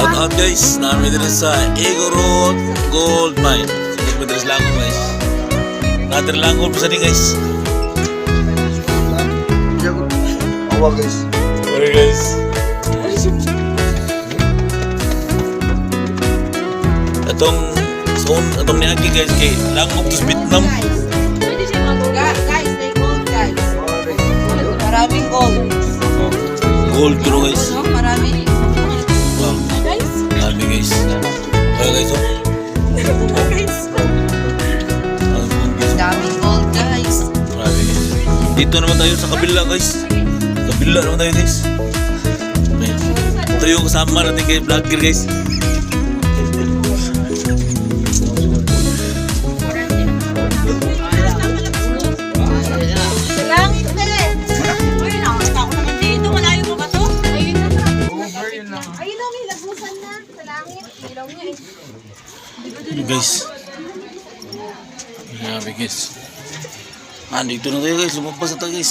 Shout out guys, namin din sa Igorot Gold Mine. Sigit mo din lang guys. Natin lang gold sa din guys. Awa guys. Okay guys. Atong niagi guys kay Langok to Vietnam. Pwede siya mag-guys, may gold guys. Maraming gold. Gold bro guys. No, marami. Wow. Guys. Marami guys. Kaya guys oh. Daming gold guys. Marami guys. Dito naman tayo sa kabila guys. Kabila naman tayo guys. Ito yung kasama natin kay vlogger guys. Guys, grabe guys. Dito na tayo guys, lumabas na tayo guys.